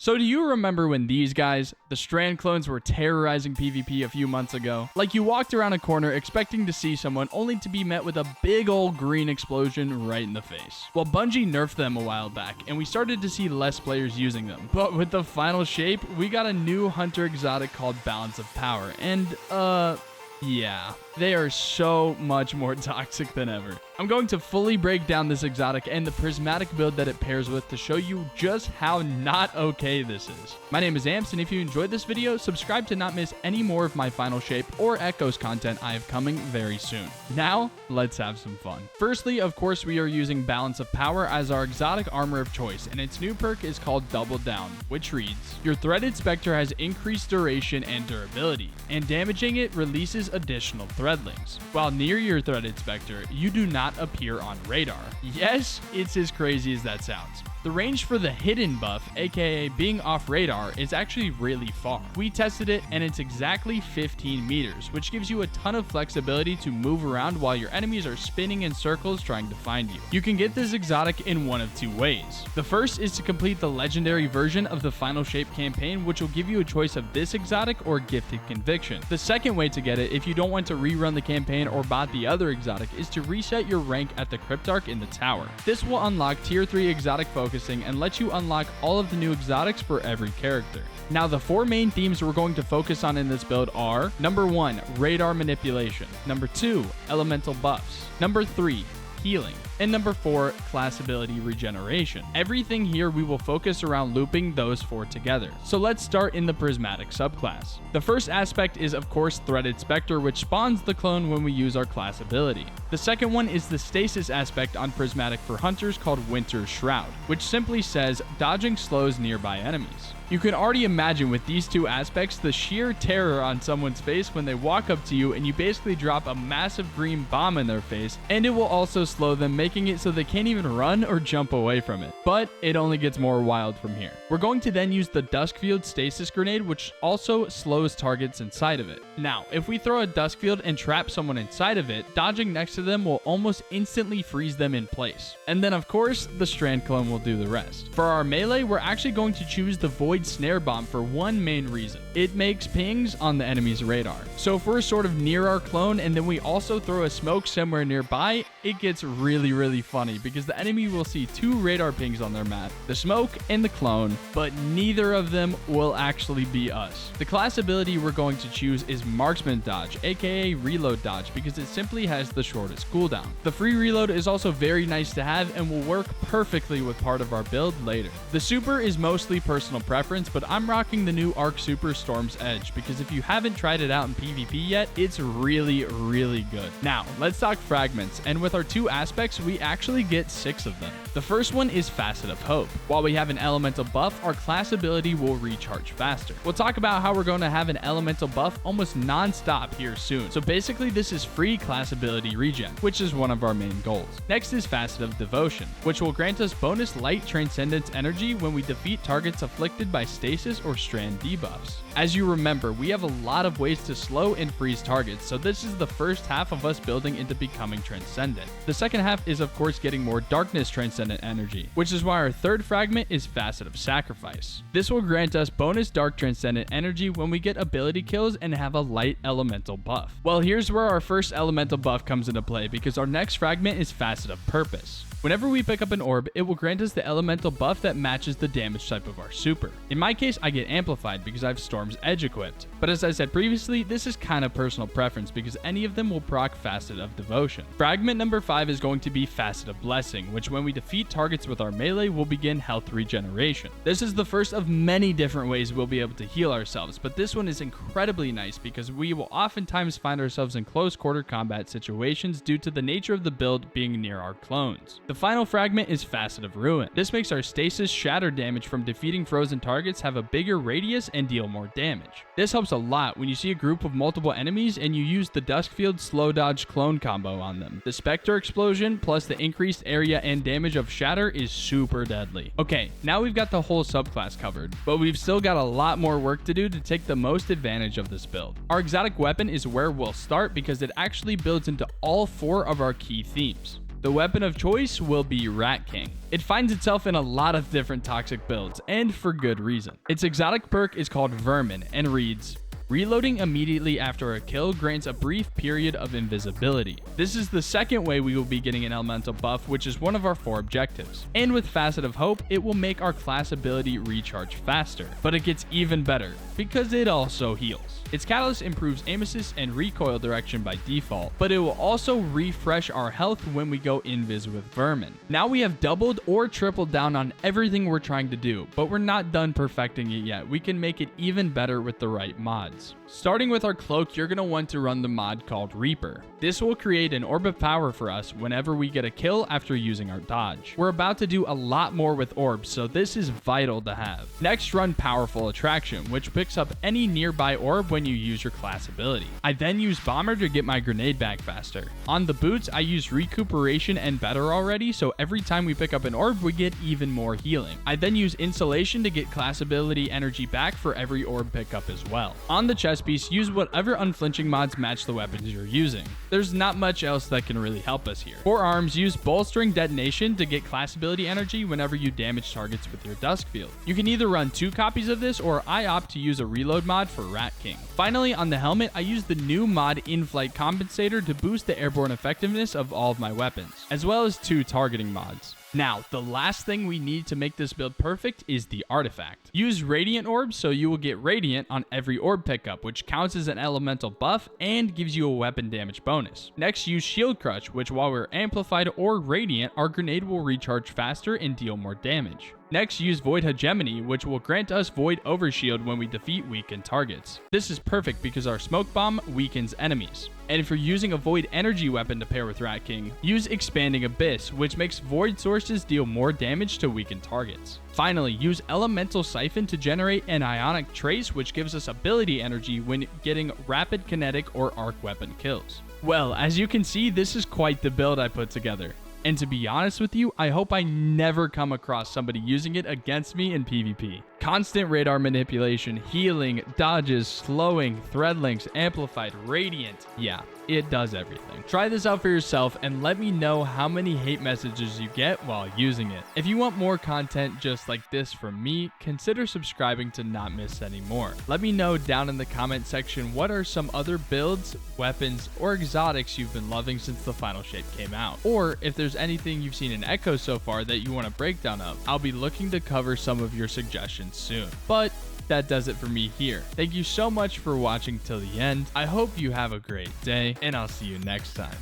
So do you remember when these guys, the Strand clones, were terrorizing PvP a few months ago? Like, you walked around a corner expecting to see someone only to be met with a big old green explosion right in the face. Well, Bungie nerfed them a while back, and we started to see less players using them. But with the final shape, we got a new hunter exotic called Balance of Power, and yeah, they are so much more toxic than ever. I'm going to fully break down this exotic and the prismatic build that it pairs with to show you just how not okay this is. My name is Amps, and if you enjoyed this video, subscribe to not miss any more of my final shape or Echoes content I have coming very soon. Now, let's have some fun. Firstly, of course, we are using Balance of Power as our exotic armor of choice, and its new perk is called Double Down, which reads, your threaded specter has increased duration and durability, and damaging it releases additional threadlings. While near your threaded specter, you do not appear on radar. Yes, it's as crazy as that sounds. The range for the hidden buff, aka being off radar, is actually really far. We tested it and it's exactly 15 meters, which gives you a ton of flexibility to move around while your enemies are spinning in circles trying to find you. You can get this exotic in one of two ways. The first is to complete the legendary version of the Final Shape campaign, which will give you a choice of this exotic or Gifted Conviction. The second way to get it, if you don't want to rerun the campaign or bot the other exotic, is to reset your rank at the Cryptarch in the tower. This will unlock tier 3 exotic focusing and let you unlock all of the new exotics for every character. Now, the four main themes we're going to focus on in this build are: number 1, radar manipulation; number 2, elemental buffs; number 3, healing; and number 4, class ability regeneration. Everything here we will focus around looping those four together. So let's start in the Prismatic subclass. The first aspect is, of course, Threaded Spectre, which spawns the clone when we use our class ability. The second one is the stasis aspect on Prismatic for hunters called Winter's Shroud, which simply says dodging slows nearby enemies. You can already imagine with these two aspects the sheer terror on someone's face when they walk up to you and you basically drop a massive green bomb in their face, and it will also slow them, making it so they can't even run or jump away from it. But it only gets more wild from here. We're going to then use the Duskfield Stasis Grenade, which also slows targets inside of it. Now, if we throw a Duskfield and trap someone inside of it, dodging next to them will almost instantly freeze them in place. And then, of course, the Strand clone will do the rest. For our melee, we're actually going to choose the Void Snare Bomb for one main reason. It makes pings on the enemy's radar. So if we're sort of near our clone and then we also throw a smoke somewhere nearby, it gets really funny because the enemy will see two radar pings on their map, the smoke and the clone, but neither of them will actually be us. The class ability we're going to choose is Marksman Dodge, aka Reload Dodge, because it simply has the shortest cooldown. The free reload is also very nice to have and will work perfectly with part of our build later. The super is mostly personal preference, but I'm rocking the new Arc Super Storm's Edge because if you haven't tried it out in PvP yet, it's really good. Now, let's talk fragments, and with our two aspects, we actually get 6 of them. The first one is Facet of Hope. While we have an elemental buff, our class ability will recharge faster. We'll talk about how we're going to have an elemental buff almost non-stop here soon. So basically, this is free class ability regen, which is one of our main goals. Next is Facet of Devotion, which will grant us bonus light transcendence energy when we defeat targets afflicted by stasis or strand debuffs. As you remember, we have a lot of ways to slow and freeze targets, so this is the first half of us building into becoming transcendent. The second half is, of course, getting more darkness transcendent energy, which is why our third fragment is Facet of Sacrifice. This will grant us bonus dark transcendent energy when we get ability kills and have a light elemental buff. Well, here's where our first elemental buff comes into play because our next fragment is Facet of Purpose. Whenever we pick up an orb, it will grant us the elemental buff that matches the damage type of our super. In my case, I get amplified because I have Storm's Edge equipped. But as I said previously, this is kind of personal preference because any of them will proc Facet of Devotion. Fragment number 5 is going to be Facet of Blessing, which when we defeat targets with our melee will begin health regeneration. This is the first of many different ways we'll be able to heal ourselves, but this one is incredibly nice because we will oftentimes find ourselves in close quarter combat situations due to the nature of the build being near our clones. The final fragment is Facet of Ruin. This makes our stasis shatter damage from defeating frozen targets have a bigger radius and deal more damage. This helps a lot when you see a group of multiple enemies and you use the Duskfield slow dodge clone combo on them. The Spectre explosion plus the increased area and damage of shatter is super deadly. Okay, now we've got the whole subclass covered, but we've still got a lot more work to do to take the most advantage of this build. Our exotic weapon is where we'll start because it actually builds into all 4 of our key themes. The weapon of choice will be Rat King. It finds itself in a lot of different toxic builds, and for good reason. Its exotic perk is called Vermin and reads, reloading immediately after a kill grants a brief period of invisibility. This is the second way we will be getting an elemental buff, which is one of our 4 objectives. And with Facet of Hope, it will make our class ability recharge faster. But it gets even better, because it also heals. Its catalyst improves aim assist and recoil direction by default, but it will also refresh our health when we go invis with Vermin. Now we have doubled or tripled down on everything we're trying to do, but we're not done perfecting it yet. We can make it even better with the right mods. Starting with our cloak, you're going to want to run the mod called Reaper. This will create an orb of power for us whenever we get a kill after using our dodge. We're about to do a lot more with orbs, so this is vital to have. Next, run Powerful Attraction, which picks up any nearby orb when you use your class ability. I then use Bomber to get my grenade back faster. On the boots, I use Recuperation and Better already, so every time we pick up an orb, we get even more healing. I then use Insulation to get class ability energy back for every orb pickup as well. On the chest piece, use whatever unflinching mods match the weapons you're using. There's not much else that can really help us here. For arms, use Bolstering Detonation to get class ability energy whenever you damage targets with your Dusk Field. You can either run 2 copies of this, or I opt to use a reload mod for Rat King. Finally, on the helmet, I use the new mod In-Flight Compensator to boost the airborne effectiveness of all of my weapons, as well as 2 targeting mods. Now, the last thing we need to make this build perfect is the artifact. Use Radiant Orbs so you will get Radiant on every orb pickup, which counts as an elemental buff and gives you a weapon damage bonus. Next, use Shield Crush, which while we're amplified or radiant, our grenade will recharge faster and deal more damage. Next, use Void Hegemony, which will grant us Void Overshield when we defeat weakened targets. This is perfect because our Smoke Bomb weakens enemies. And if you're using a Void Energy weapon to pair with Rat King, use Expanding Abyss, which makes Void sources deal more damage to weakened targets. Finally, use Elemental Siphon to generate an Ionic Trace, which gives us ability energy when getting rapid kinetic or arc weapon kills. Well, as you can see, this is quite the build I put together. And to be honest with you, I hope I never come across somebody using it against me in PvP. Constant radar manipulation, healing, dodges, slowing, thread links, amplified, radiant. Yeah, it does everything. Try this out for yourself and let me know how many hate messages you get while using it. If you want more content just like this from me, consider subscribing to not miss any more. Let me know down in the comment section what are some other builds, weapons, or exotics you've been loving since the final shape came out. Or if there's anything you've seen in Echo so far that you want a breakdown of, I'll be looking to cover some of your suggestions soon. But that does it for me here. Thank you so much for watching till the end. I hope you have a great day, and I'll see you next time.